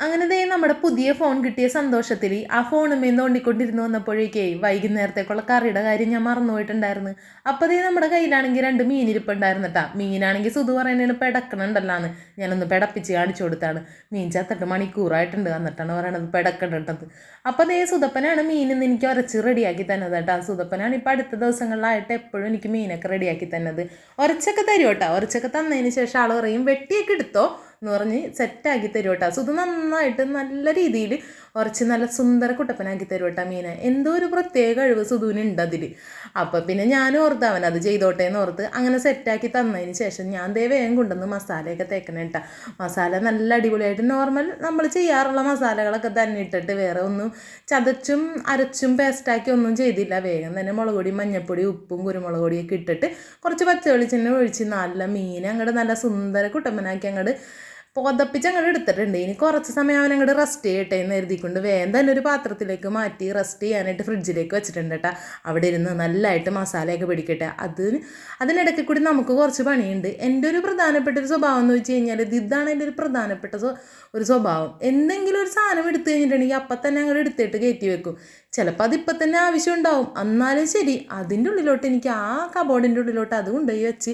അങ്ങനെ ദേ നമ്മുടെ പുതിയ ഫോൺ കിട്ടിയ സന്തോഷത്തിൽ ആ ഫോണുമേ തോണ്ടിക്കൊണ്ടിരുന്ന് വന്നപ്പോഴേക്കേ വൈകുന്നേരത്തേക്കുള്ള കറിയുടെ കാര്യം ഞാൻ മറന്നുപോയിട്ടുണ്ടായിരുന്നു. അപ്പോൾ ദേ നമ്മുടെ കയ്യിലാണെങ്കിൽ 2 മീനിരിപ്പുണ്ടായിരുന്നു കേട്ടോ. മീനാണെങ്കിൽ സുധു പറയുന്നതിന് പെടക്കണുണ്ടല്ലാന്ന്. ഞാനൊന്ന് പെടപ്പിച്ച് കാണിച്ചു കൊടുത്താണ്. മീൻ ചത്തിട്ട് മണിക്കൂറായിട്ടുണ്ട്, എന്നിട്ടാണ് പറയണത് പെടക്കണ്ടത്. അപ്പോൾ ദേ സുധപ്പനാണ് മീനിന്ന് എനിക്ക് ഉരച്ച് റെഡിയാക്കി തന്നത് കേട്ടോ. സുധപ്പനാണ് ഇപ്പോൾ അടുത്ത ദിവസങ്ങളിലായിട്ട് എപ്പോഴും എനിക്ക് മീനൊക്കെ റെഡിയാക്കി തന്നത്. ഉരച്ചൊക്കെ തരും കേട്ടോ. ഉരച്ചൊക്കെ തന്നതിന് ശേഷം ആൾ പറയും വെട്ടിയൊക്കെ എടുത്തോ എന്ന് പറഞ്ഞ് സെറ്റാക്കി തരും കേട്ടോ. സുധു നന്നായിട്ട് നല്ല രീതിയിൽ ഉറച്ച് നല്ല സുന്ദര കുട്ടപ്പനാക്കി തരും കേട്ടോ മീനെ. എന്തോ ഒരു പ്രത്യേക കഴിവ് സുധുവിനുണ്ട് അതിൽ. അപ്പോൾ പിന്നെ ഞാൻ ഓർത്ത് അവൻ അത് ചെയ്തോട്ടെ എന്ന് ഓർത്ത് അങ്ങനെ സെറ്റാക്കി തന്നതിന് ശേഷം ഞാൻ ദേ വേഗം കൊണ്ടുവന്ന് മസാലയൊക്കെ തേക്കണം കേട്ടോ. മസാല നല്ല അടിപൊളിയായിട്ട് നോർമൽ നമ്മൾ ചെയ്യാറുള്ള മസാലകളൊക്കെ തന്നെ ഇട്ടിട്ട് വേറെ ഒന്നും ചതച്ചും അരച്ചും പേസ്റ്റാക്കി ഒന്നും ചെയ്തില്ല. വേഗം തന്നെ മുളക് പൊടി, മഞ്ഞൾപ്പൊടി, ഉപ്പും കുരുമുളക് പൊടിയൊക്കെ ഇട്ടിട്ട് കുറച്ച് പച്ച വെളിച്ചെണ്ണ ഒഴിച്ച് നല്ല മീൻ അങ്ങോട്ട് നല്ല സുന്ദര കുട്ടപ്പനാക്കി അങ്ങോട്ട് പുതപ്പിച്ച് അങ്ങോട്ട് എടുത്തിട്ടുണ്ട്. ഇനി കുറച്ച് സമയം അവൻ അങ്ങോട്ട് റെസ്റ്റ് ചെയ്യട്ടെ എന്ന് എഴുതിക്കൊണ്ട് വേഗം തന്നെ ഒരു പാത്രത്തിലേക്ക് മാറ്റി റെസ്റ്റ് ചെയ്യാനായിട്ട് ഫ്രിഡ്ജിലേക്ക് വെച്ചിട്ടുണ്ട് കേട്ടോ. അവിടെ ഇരുന്ന് നല്ലതായിട്ട് മസാലയൊക്കെ പിടിക്കട്ടെ. അതിനിടയ്ക്ക് കൂടി നമുക്ക് കുറച്ച് പണിയുണ്ട്. എൻ്റെ ഒരു പ്രധാനപ്പെട്ട ഒരു സ്വഭാവം എന്ന് വെച്ച് കഴിഞ്ഞാൽ ഇതാണ് എൻ്റെ ഒരു പ്രധാനപ്പെട്ട ഒരു സ്വഭാവം. എന്തെങ്കിലും ഒരു സാധനം എടുത്തു കഴിഞ്ഞിട്ടുണ്ടെങ്കിൽ അപ്പം തന്നെ അങ്ങോട്ട് എടുത്തിട്ട് കയറ്റി വെക്കും. ചിലപ്പോൾ അതിപ്പം തന്നെ ആവശ്യം ഉണ്ടാവും. എന്നാലും ശരി, അതിൻ്റെ ഉള്ളിലോട്ട് എനിക്ക് ആ കബോർഡിൻ്റെ ഉള്ളിലോട്ട് അത് കൊണ്ടുപോയി വെച്ച്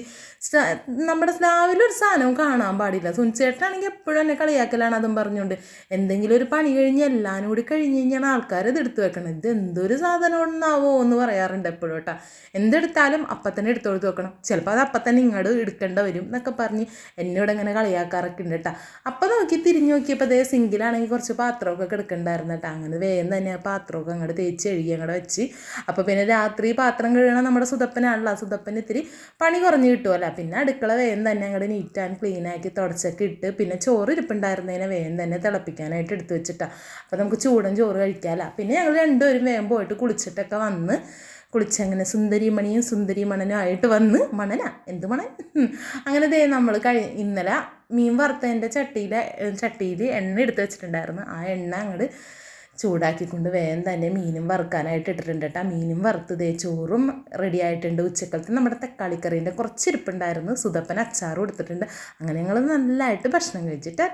നമ്മുടെ സ്ലാവിലൊരു സാധനവും കാണാൻ പാടില്ല. സുനിച്ചേട്ടനാണെങ്കിൽ എപ്പോഴും എന്നെ കളിയാക്കലാണ് അതും പറഞ്ഞുകൊണ്ട്. എന്തെങ്കിലും ഒരു പണി കഴിഞ്ഞ് എല്ലാവരും കൂടി കഴിഞ്ഞ് കഴിഞ്ഞാൽ ആൾക്കാർ ഇത് എടുത്ത് വെക്കണം. ഇത് എന്തൊരു സാധനം ഒന്നാവോ എന്ന് പറയാറുണ്ട് എപ്പോഴും കേട്ടോ. എന്തെടുത്താലും അപ്പം തന്നെ എടുത്ത് കൊടുത്ത് വെക്കണം. ചിലപ്പോൾ അത് അപ്പം തന്നെ ഇങ്ങോട്ട് എടുക്കേണ്ട വരും എന്നൊക്കെ പറഞ്ഞ് എന്നോട് ഇങ്ങനെ കളിയാക്കാറൊക്കെ ഉണ്ട് കേട്ടോ. അപ്പം തിരിഞ്ഞ് നോക്കിയപ്പോൾ അതേ സിങ്കിലാണെങ്കിൽ കുറച്ച് പാത്രമൊക്കെ കിടക്കണ്ടായിരുന്നു കേട്ടോ. അങ്ങനെ വേഗം തന്നെ ആ പാത്രമൊക്കെ അങ്ങോട്ട് തേച്ച് കഴുകി അങ്ങോട്ട് വെച്ച്. അപ്പോൾ പിന്നെ രാത്രി പാത്രം കഴുകണം നമ്മുടെ സുധപ്പനാണല്ലോ. സുധപ്പന് ഇത്തിരി പണി കുറഞ്ഞ് കിട്ടുമല്ലോ. പിന്നെ അടുക്കള വേഗം തന്നെ അങ്ങോട്ട് നീറ്റ് ആൻഡ് ക്ലീനാക്കി തുടച്ചൊക്കെ ഇട്ട് പിന്നെ ചോറ് ഇരിപ്പുണ്ടായിരുന്നതിനെ വേഗം തന്നെ തിളപ്പിക്കാനായിട്ട് എടുത്ത് വെച്ചിട്ടാണ്. അപ്പോൾ നമുക്ക് ചൂടൻ ചോറ് കഴിക്കാമല്ലോ. പിന്നെ ഞങ്ങൾ രണ്ടുപേരും വേഗം പോയിട്ട് കുളിച്ചിട്ടൊക്കെ വന്ന് കുളിച്ചങ്ങനെ സുന്ദരി മണനും ആയിട്ട് വന്ന് എന്ത് മണൻ അങ്ങനെ ദേ നമ്മൾ ഇന്നലെ മീൻ വറുത്തതിൻ്റെ ചട്ടിയിൽ എണ്ണ എടുത്ത് വെച്ചിട്ടുണ്ടായിരുന്നു. ആ എണ്ണ അങ്ങോട്ട് ചൂടാക്കിക്കൊണ്ട് വേഗം തന്നെ മീനും വറുക്കാനായിട്ട് ഇട്ടിട്ടുണ്ട് കേട്ടോ. മീനും വറുത്ത് ദേ ചോറും റെഡി ആയിട്ടുണ്ട്. ഉച്ചക്കാലത്ത് നമ്മുടെ തക്കാളിക്കറീൻ്റെ കുറച്ച് ഇരിപ്പുണ്ടായിരുന്നു. സുധപ്പൻ അച്ചാറും എടുത്തിട്ടുണ്ട്. അങ്ങനെ ഞങ്ങൾ നല്ലതായിട്ട് ഭക്ഷണം കഴിച്ചിട്ട്